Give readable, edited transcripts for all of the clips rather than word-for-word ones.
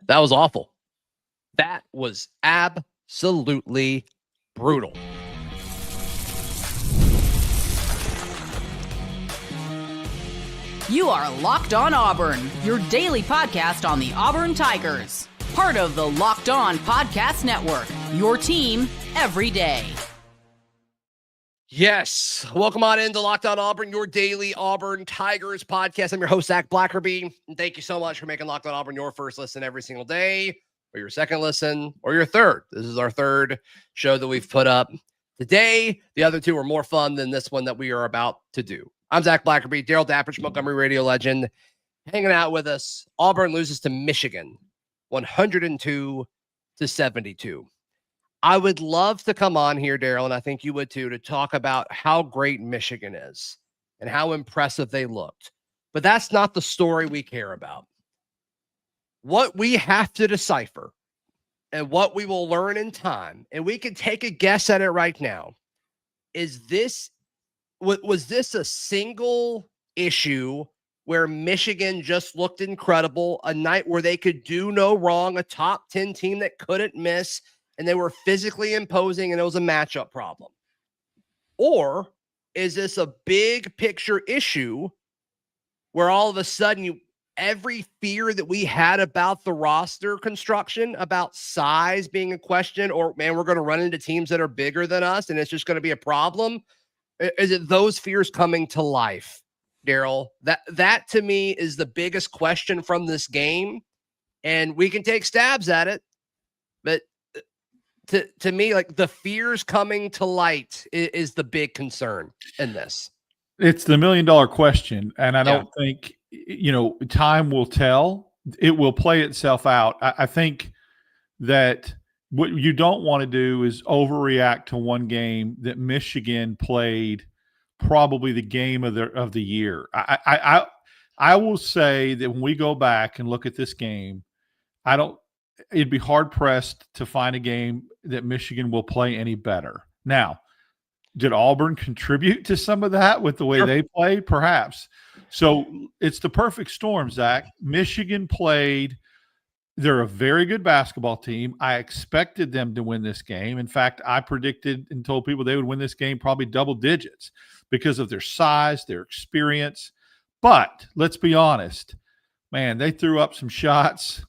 That was awful. That was absolutely brutal. You are Locked On Auburn, your daily podcast on the Auburn Tigers. Part of the Locked On Podcast Network, your team every day. Yes. Welcome on into Locked On Auburn, your daily Auburn Tigers podcast. I'm your host, Zach Blackerby. And thank you so much for making Locked On Auburn your first listen every single day, or your second listen, or your third. This is our third show that we've put up today. The other two are more fun than this one that we are about to do. I'm Zach Blackerby, Darrell, Dapprich, Montgomery radio legend, hanging out with us. Auburn loses to Michigan, 102-72. I would love to come on here, Darrell, and I think you would too, to talk about how great Michigan is and how impressive they looked. But that's not the story we care about. What we have to decipher and what we will learn in time, and we can take a guess at it right now, is this, was this a single issue where Michigan just looked incredible, a night where they could do no wrong, a top 10 team that couldn't miss, and they were physically imposing, and it was a matchup problem? Or is this a big picture issue where all of a sudden every fear that we had about the roster construction, about size being a question, or man, we're going to run into teams that are bigger than us and it's just going to be a problem? Is it those fears coming to life, Darrell? That to me is the biggest question from this game. And we can take stabs at it, but to me, like, the fears coming to light is the big concern in this. It's the $1 million question. And I don't think, time will tell. It will play itself out. I think that what you don't want to do is overreact to one game that Michigan played probably the game of the year. I will say that when we go back and look at this game, it'd be hard pressed to find a game that Michigan will play any better. Now, did Auburn contribute to some of that with the way they played? Perhaps. So it's the perfect storm, Zach. Michigan played. They're a very good basketball team. I expected them to win this game. In fact, I predicted and told people they would win this game probably double digits because of their size, their experience. But let's be honest, man, they threw up some shots.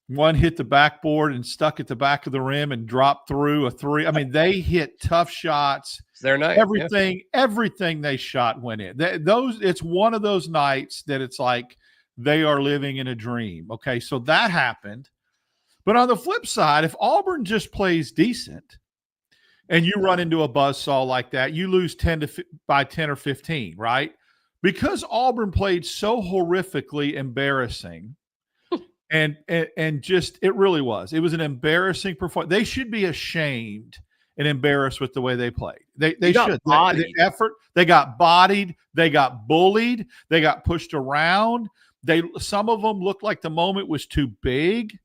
One hit the backboard and stuck at the back of the rim and dropped through a three. I mean, they hit tough shots. It's their night. Everything they shot went in. It's one of those nights that it's like they are living in a dream. Okay, so that happened. But on the flip side, if Auburn just plays decent and you run into a buzzsaw like that, you lose by 10 or 15, right? Because Auburn played so horrifically embarrassing. And just, it really was. It was an embarrassing performance. They should be ashamed and embarrassed with the way they played. They should. The effort, they got bodied, they got bullied, they got pushed around. Some of them looked like the moment was too big.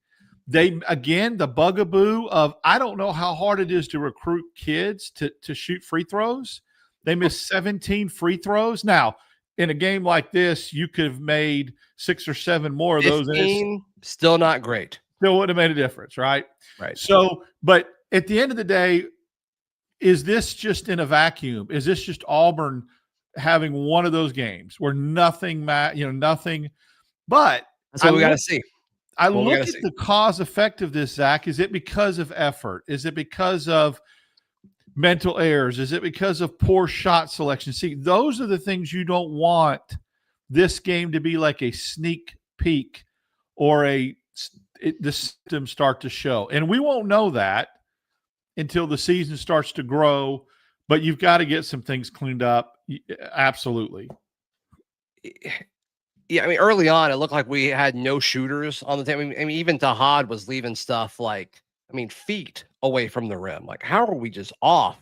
The bugaboo of, I don't know how hard it is to recruit kids to shoot free throws. They missed 17 free throws. Now, in a game like this, you could have made 6 or 7 more of those. 15, still not great. Still would have made a difference, right? Right. So, but at the end of the day, is this just in a vacuum? Is this just Auburn having one of those games where nothing? But that's what we got to see. I look at the cause effect of this, Zach. Is it because of effort? Is it because of mental errors? Is it because of poor shot selection? See, those are the things you don't want this game to be like a sneak peek or the symptoms start to show. And we won't know that until the season starts to grow, but you've got to get some things cleaned up. Absolutely. Yeah, I mean, early on, it looked like we had no shooters on the team. I mean, even Tahad was leaving stuff feet away from the rim. Like, how are we just off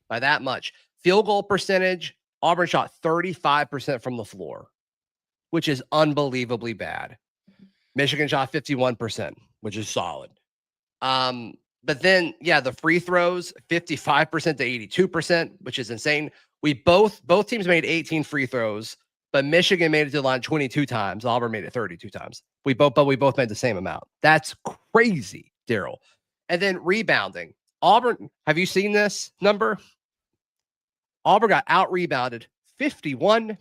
by that much? Field goal percentage, Auburn shot 35% from the floor, which is unbelievably bad. Michigan shot 51%, which is solid. But then, the free throws, 55% to 82%, which is insane. Both teams made 18 free throws. but Michigan made it to the line 22 times. Auburn made it 32 times. We both made the same amount. That's crazy, Darrell. And then rebounding. Auburn, have you seen this number? Auburn got out-rebounded 51-35.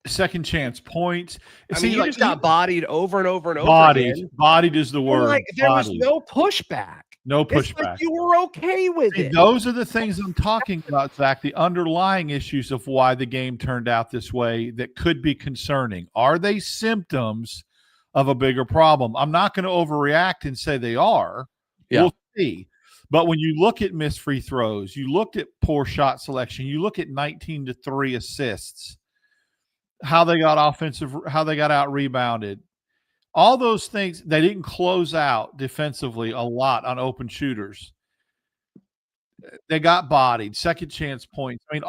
Second chance points. I mean, you just got bodied over and over and over again. Bodied is the word. Like, there was no pushback. No pushback. It's like you were okay with it. Those are the things I'm talking about, Zach, the underlying issues of why the game turned out this way that could be concerning. Are they symptoms of a bigger problem? I'm not going to overreact and say they are. Yeah. We'll see. But when you look at missed free throws, you looked at poor shot selection, you look at 19-3 assists, how they got out rebounded. All those things, they didn't close out defensively a lot on open shooters. They got bodied, second chance points. I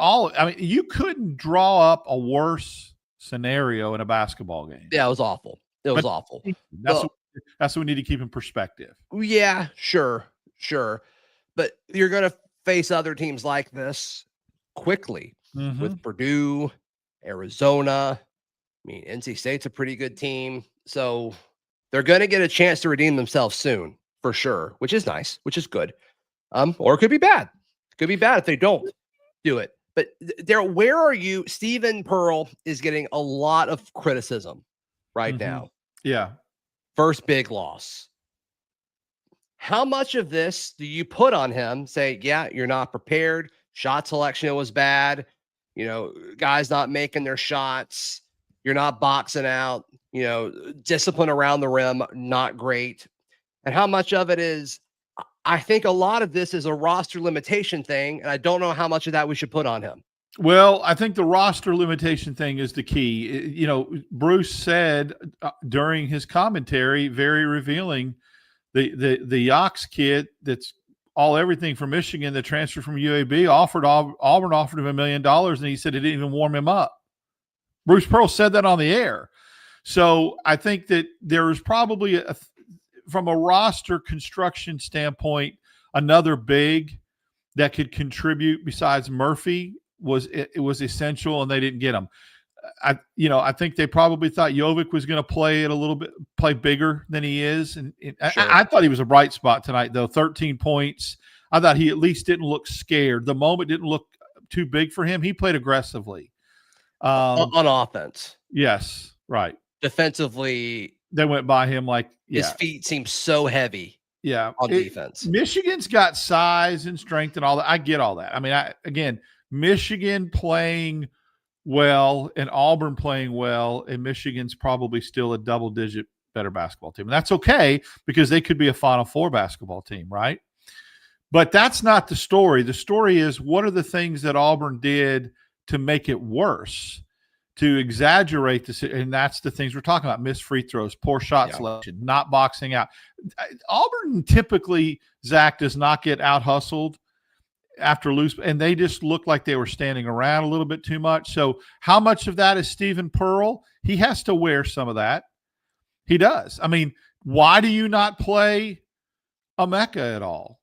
mean, you couldn't draw up a worse scenario in a basketball game. Yeah, it was awful. It was awful. That's what we need to keep in perspective. Yeah, sure. But you're going to face other teams like this quickly with Purdue, Arizona. I mean, NC State's a pretty good team. So they're going to get a chance to redeem themselves soon, for sure, which is nice, which is good. Or it could be bad. It could be bad if they don't do it. But Darrell, where are you? Stephen Pearl is getting a lot of criticism right now. Yeah. First big loss. How much of this do you put on him? Say, yeah, you're not prepared. Shot selection was bad. Guys not making their shots. You're not boxing out. Discipline around the rim, not great. And how much of it is, I think a lot of this is a roster limitation thing. And I don't know how much of that we should put on him. Well, I think the roster limitation thing is the key. Bruce said during his commentary, very revealing, the Yox kid that's everything from Michigan that transferred from UAB Auburn offered him $1 million, and he said it didn't even warm him up. Bruce Pearl said that on the air. So I think that there is probably from a roster construction standpoint, another big that could contribute besides Murphy was essential, and they didn't get him. I think they probably thought Jovic was going to play bigger than he is. And sure. I thought he was a bright spot tonight, though. 13 points. I thought he at least didn't look scared. The moment didn't look too big for him. He played aggressively. On offense. Yes, right. Defensively, they went by him like his feet seem so heavy. Yeah, on defense. Michigan's got size and strength and all that. I get all that. I mean, Michigan playing well and Auburn playing well, and Michigan's probably still a double-digit better basketball team. And that's okay because they could be a Final Four basketball team, right? But that's not the story. The story is, what are the things that Auburn did to make it worse, to exaggerate this? And that's the things we're talking about: missed free throws, poor shot selection, not boxing out. Auburn typically, Zach, does not get out-hustled after loose, and they just looked like they were standing around a little bit too much. So how much of that is Stephen Pearl? He has to wear some of that. He does. I mean, why do you not play Emeka at all?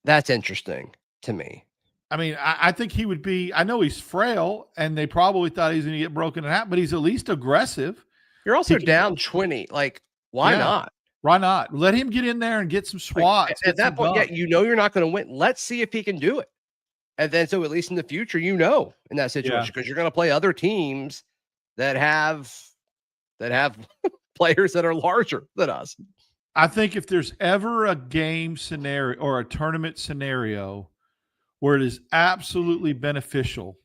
That's interesting to me. I mean, I think he would be – I know he's frail, and they probably thought he's going to get broken in half, but he's at least aggressive. You're also down 20. Like, why not? Why not? Let him get in there and get some swats. At that point, you're not going to win. Let's see if he can do it. And then so at least in the future, in that situation, because you're going to play other teams that have players that are larger than us. I think if there's ever a game scenario or a tournament scenario where it is absolutely beneficial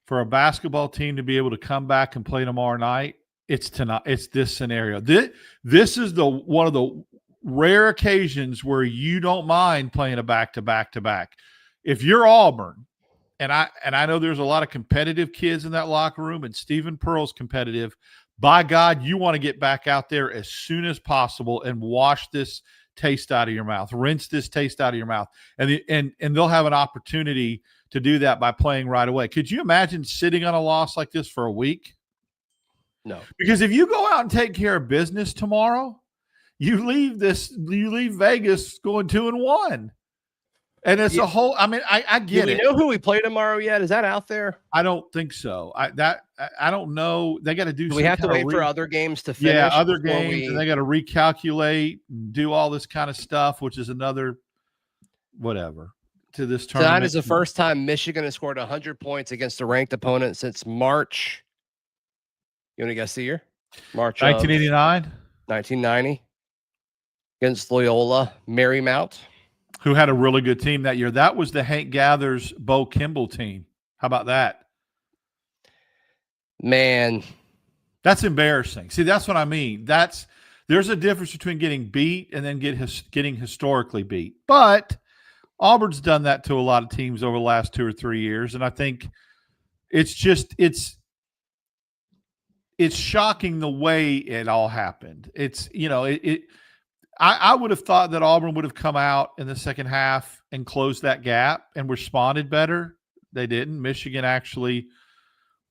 for a basketball team to be able to come back and play tomorrow night, it's tonight. It's this scenario. This is one of the rare occasions where you don't mind playing a back-to-back-to-back. If you're Auburn, and I know there's a lot of competitive kids in that locker room, and Stephen Pearl's competitive, by God, you want to get back out there as soon as possible and wash this taste out of your mouth, rinse this taste out of your mouth. And they'll have an opportunity to do that by playing right away. Could you imagine sitting on a loss like this for a week? No. Because if you go out and take care of business tomorrow, you leave Vegas going 2-1. And it's a whole. I mean, I get it. Do we know who we play tomorrow yet? Is that out there? I don't think so. I don't know. They got to do. We have to wait for other games to finish. Yeah, other games, and they got to recalculate and do all this kind of stuff, which is another whatever to this tournament. Tonight is the first time Michigan has scored 100 points against a ranked opponent since March. You want to guess the year? March 1989, 1990, against Loyola Marymount, who had a really good team that year. That was the Hank Gathers, Bo Kimball team. How about that? Man, that's embarrassing. See, that's what I mean. There's a difference between getting beat and then getting historically beat. But Auburn's done that to a lot of teams over the last 2 or 3 years, and I think it's shocking the way it all happened. I would have thought that Auburn would have come out in the second half and closed that gap and responded better. They didn't. Michigan actually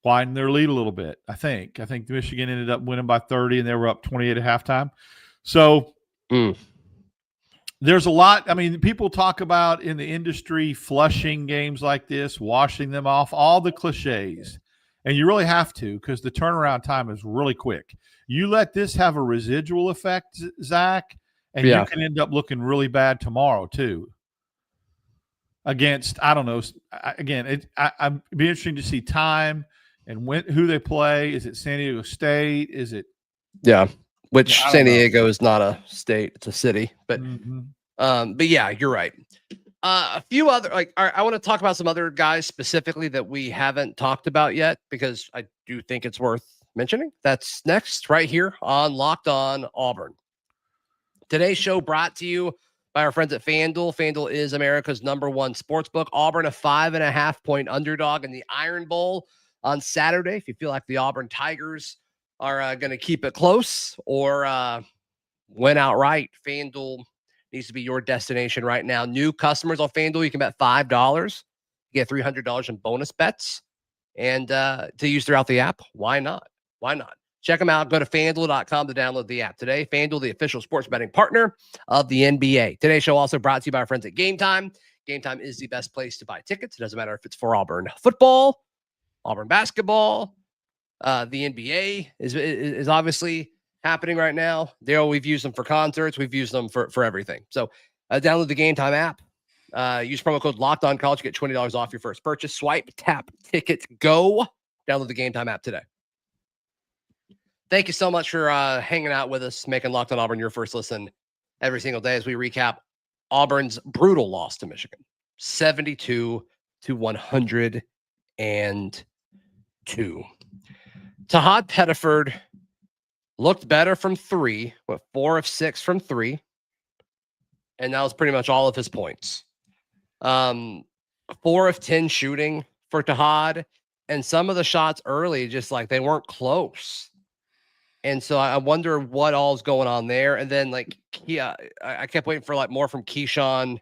widened their lead a little bit, I think. I think Michigan ended up winning by 30, and they were up 28 at halftime. So there's a lot. I mean, people talk about in the industry flushing games like this, washing them off, all the cliches. And you really have to, because the turnaround time is really quick. You let this have a residual effect, Zach, and you can end up looking really bad tomorrow too. Against, I don't know. Again, I'd be interesting to see time and who they play. Is it San Diego State? Is it? Yeah, which San Diego is not a state; it's a city. But, but yeah, you're right. A few other I want to talk about some other guys specifically that we haven't talked about yet, because I do think it's worth mentioning. That's next right here on Locked On Auburn. Today's show brought to you by our friends at FanDuel. FanDuel is America's #1 sportsbook. Auburn a 5.5-point underdog in the Iron Bowl on Saturday. If you feel like the Auburn Tigers are going to keep it close or win outright, FanDuel needs to be your destination right now. New customers on FanDuel, you can bet $5. You get $300 in bonus bets and to use throughout the app. Why not? Why not? Check them out. Go to FanDuel.com to download the app today. FanDuel, the official sports betting partner of the NBA. Today's show also brought to you by our friends at Game Time. Game Time is the best place to buy tickets. It doesn't matter if it's for Auburn football, Auburn basketball. The NBA is obviously happening right now. We've used them for concerts. We've used them for everything. So download the Game Time app. Use promo code LOCKEDONCollege. Get $20 off your first purchase. Swipe, tap, tickets, go. Download the Game Time app today. Thank you so much for hanging out with us, making Locked On Auburn your first listen every single day as we recap Auburn's brutal loss to Michigan, 72-102. Tahad Pettiford looked better from three, went 4 of 6 from three, and that was pretty much all of his points. 4 of 10 shooting for Tahad, and some of the shots early, just like they weren't close. And so I wonder what all's going on there. And then I kept waiting for more from Keyshawn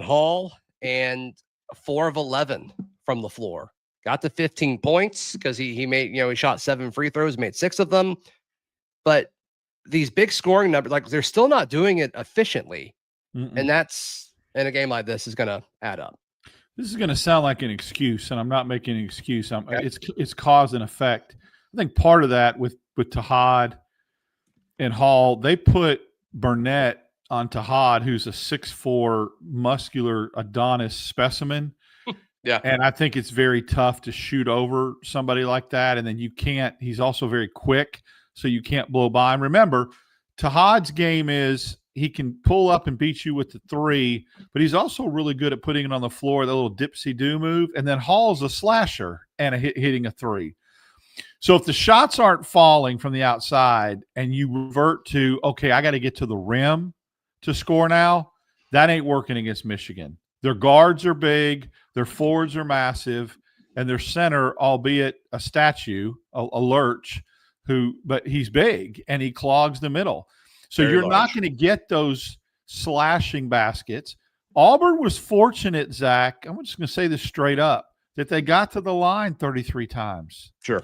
Hall, and 4 of 11 from the floor. Got to 15 points because he made, he shot 7 free throws, made 6 of them. But these big scoring numbers, they're still not doing it efficiently. And that's, in a game like this, is going to add up. This is going to sound like an excuse, and I'm not making an excuse. It's cause and effect. I think part of that with Tahad and Hall, they put Burnett on Tahad, who's a 6'4", muscular Adonis specimen. Yeah. And I think it's very tough to shoot over somebody like that. And then he's also very quick, so you can't blow by him. Remember, Tahad's game is he can pull up and beat you with the 3, but he's also really good at putting it on the floor, the little dipsy-do move. And then Hall's a slasher and hitting a 3. So if the shots aren't falling from the outside and you revert to, okay, I got to get to the rim to score now, that ain't working against Michigan. Their guards are big, their forwards are massive, and their center, albeit a statue, a lurch, but he's big and he clogs the middle. So you're not going to get those slashing baskets. Auburn was fortunate, Zach, I'm just going to say this straight up, that they got to the line 33 times. Sure.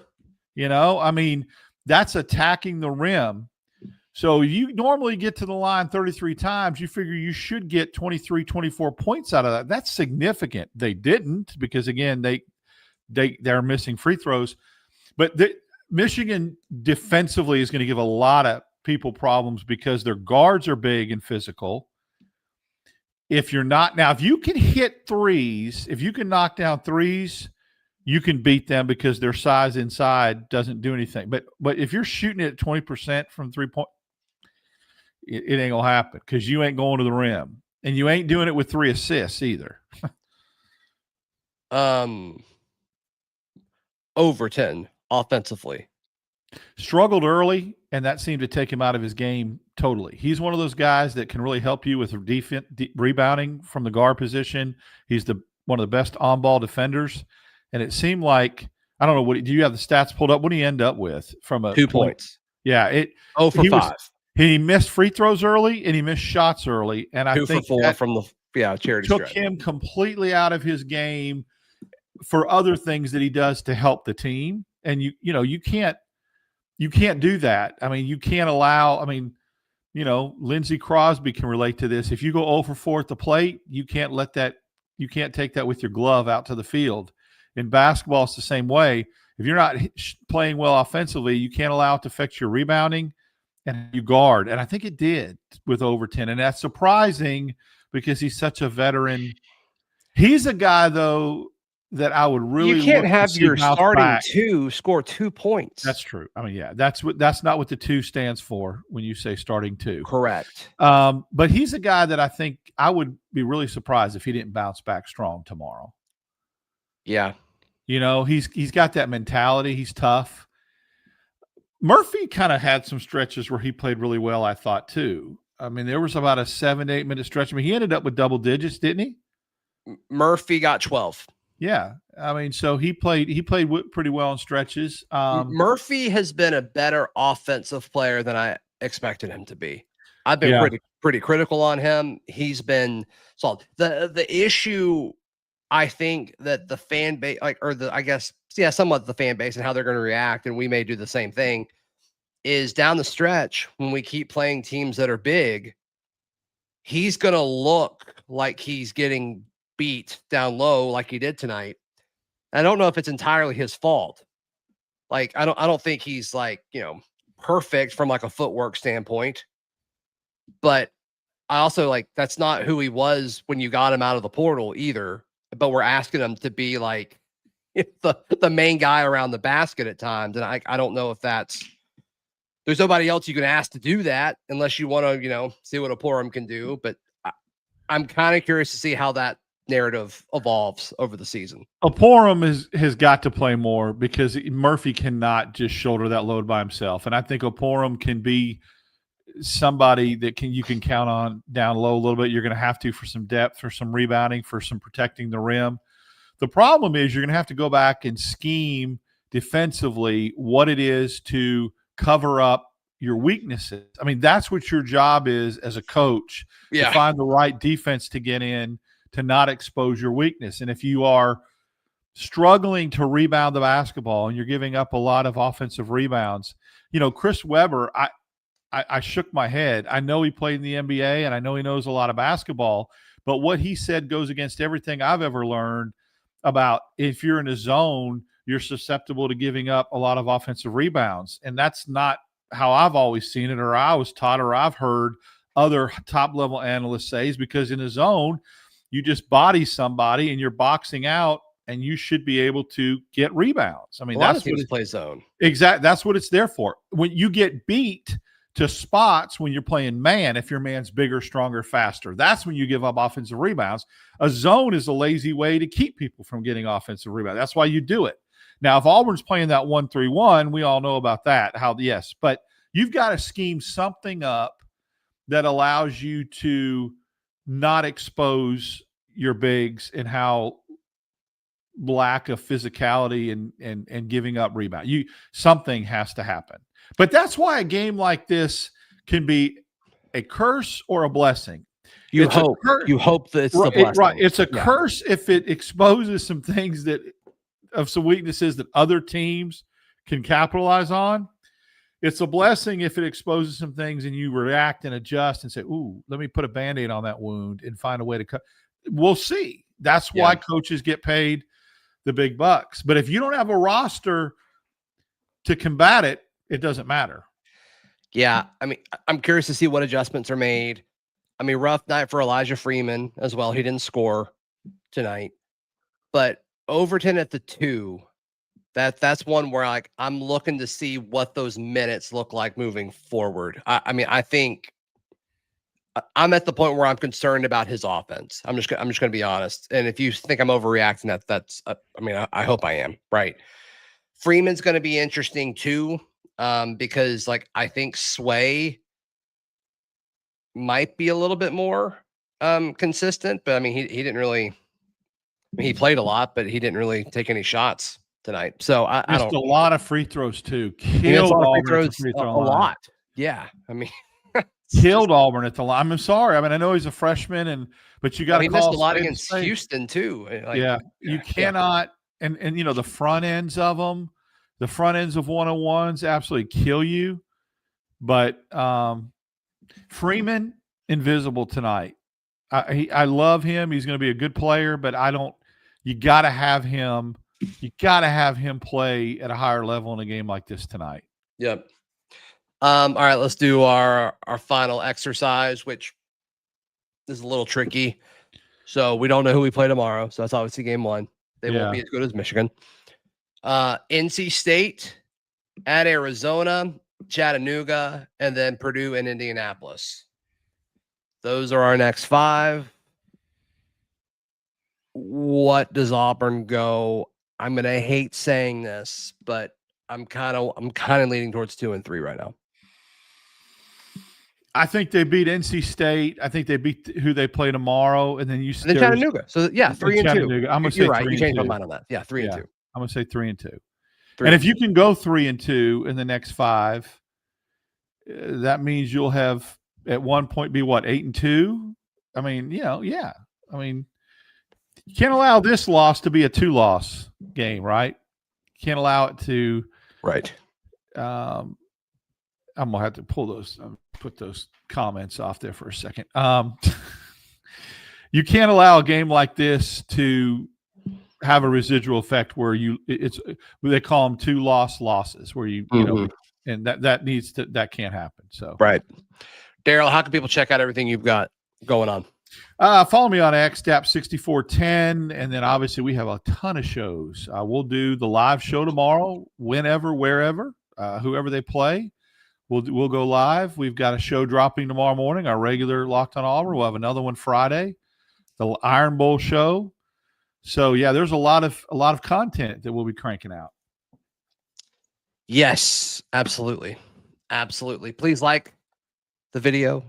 I mean, that's attacking the rim. So you normally get to the line 33 times. You figure you should get 23, 24 points out of that. That's significant. They didn't because, again, they're missing free throws. But Michigan defensively is going to give a lot of people problems because their guards are big and physical. If you can hit threes, if you can knock down threes, you can beat them because their size inside doesn't do anything. But if you're shooting it at 20% from 3-point, it ain't gonna happen because you ain't going to the rim, and you ain't doing it with 3 assists either. Overton offensively struggled early, and that seemed to take him out of his game totally. He's one of those guys that can really help you with defense, rebounding from the guard position. He's one of the best on-ball defenders, and it seemed like, I don't know, do you have the stats pulled up? What did he end up with from a 2 points? Yeah, 0 for 5. He missed free throws early and he missed shots early, and I 2 think for 4 from the charity took stretch. him completely out of his game for other things that he does to help the team. And you can't do that. I mean, you can't allow. I mean, Lindsey Crosby can relate to this. If you go 0 for 4 at the plate, you can't let that. You can't take that with your glove out to the field. In basketball, it's the same way. If you're not playing well offensively, you can't allow it to affect your rebounding and you guard. And I think it did with Overton. And that's surprising because he's such a veteran. He's a guy, though, that I would really. You can't have your starting 2 score 2 points. That's true. I mean, yeah, that's not what the 2 stands for when you say starting 2. Correct. But he's a guy that I think I would be really surprised if he didn't bounce back strong tomorrow. Yeah. He's got that mentality. He's tough. Murphy kind of had some stretches where he played really well, I thought, too. I mean, there was about a 7 to 8 minute stretch. I mean, he ended up with double digits, didn't he? Murphy got 12. Yeah. I mean, so he played pretty well in stretches. Murphy has been a better offensive player than I expected him to be. I've been pretty critical on him. He's been solid. The issue, I think, that the fan base, somewhat the fan base and how they're going to react, and we may do the same thing, is down the stretch when we keep playing teams that are big, he's going to look like he's getting beat down low like he did tonight. I don't know if it's entirely his fault. Like, I don't think he's perfect from like a footwork standpoint, but I also that's not who he was when you got him out of the portal either. But we're asking him to be like the main guy around the basket at times. And I don't know if there's nobody else you can ask to do that unless you want to, see what Oporum can do. But I'm kind of curious to see how that narrative evolves over the season. Oporum has got to play more because Murphy cannot just shoulder that load by himself. And I think Oporum can be somebody that you can count on down low a little bit. You're going to have to for some depth, for some rebounding, for some protecting the rim. The problem is you're going to have to go back and scheme defensively what it is to cover up your weaknesses. I mean, that's what your job is as a coach, to find the right defense to get in, to not expose your weakness. And if you are struggling to rebound the basketball and you're giving up a lot of offensive rebounds, Chris Webber, I shook my head. I know he played in the NBA and I know he knows a lot of basketball, but what he said goes against everything I've ever learned about if you're in a zone, you're susceptible to giving up a lot of offensive rebounds. And that's not how I've always seen it, or I was taught, or I've heard other top-level analysts say, is because in a zone, you just body somebody and you're boxing out and you should be able to get rebounds. I mean, that's what play zone. Exactly. That's what it's there for. When you get beat to spots when you're playing man, if your man's bigger, stronger, faster, that's when you give up offensive rebounds. A zone is a lazy way to keep people from getting offensive rebounds. That's why you do it. Now, if Auburn's playing that 1-3-1, we all know about that. But you've got to scheme something up that allows you to not expose your bigs and how lack of physicality and giving up rebound. Something has to happen. But that's why a game like this can be a curse or a blessing. You hope that it's the blessing. Right. It's a curse if it exposes some things some weaknesses that other teams can capitalize on. it's a blessing if it exposes some things and you react and adjust and say, ooh, let me put a Band-Aid on that wound and find a way to cut. We'll see. That's why coaches get paid the big bucks. But if you don't have a roster to combat it, it doesn't matter. Yeah. I mean, I'm curious to see what adjustments are made. I mean, rough night for Elijah Freeman as well. He didn't score tonight, but Overton at the 2, that's one where I'm looking to see what those minutes look like moving forward. I mean, I think I'm at the point where I'm concerned about his offense. I'm just going to be honest. And if you think I'm overreacting, that's I mean, I hope I am, right. Freeman's going to be interesting too, because I think Sway might be a little bit more consistent, but I mean, he didn't really. He played a lot, but he didn't really take any shots tonight. So I don't. A lot of free throws too. Killed Auburn a lot. Yeah, I mean, killed Auburn at the line. I'm sorry. I mean, I know he's a freshman, but you got to call. He missed a lot against Houston too. You cannot. And the front ends of them, the front ends of 101s absolutely kill you. But Freeman invisible tonight. I love him. He's going to be a good player, but you got to have him. You got to have him play at a higher level in a game like this tonight. Yep. All right, let's do our final exercise, which is a little tricky. So we don't know who we play tomorrow. So that's obviously game 1. They won't be as good as Michigan. NC State at Arizona, Chattanooga, and then Purdue and Indianapolis. Those are our next 5. What does Auburn go? I'm going to hate saying this, but I'm kind of leaning towards 2 and 3 right now. I think they beat NC State. I think they beat who they play tomorrow, and then Chattanooga. So 3 and 2. I'm gonna say right. You changed my mind on that. Yeah, 3 and 2. I'm gonna say 3 and 2. And if you can go 3 and 2 in the next 5, that means you'll have at one point be 8 and 2. I mean, I mean, you can't allow this loss to be a 2-loss game, right? You can't allow it to. Right. I'm gonna have to pull those, put those comments off there for a second. You can't allow a game like this to have a residual effect where they call them 2-loss losses, where you know, and that can't happen. So right. Darrell, how can people check out everything you've got going on? Follow me on X, Dap6410, and then obviously we have a ton of shows. We'll do the live show tomorrow, whenever, wherever, whoever they play. We'll go live. We've got a show dropping tomorrow morning, our regular Locked On Auburn. We'll have another one Friday, the Iron Bowl show. So yeah, there's a lot of content that we'll be cranking out. Yes, absolutely. Absolutely. Please like the video.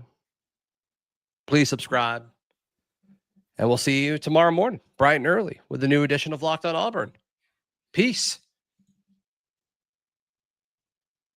Please subscribe. And we'll see you tomorrow morning, bright and early, with a new edition of Locked On Auburn. Peace.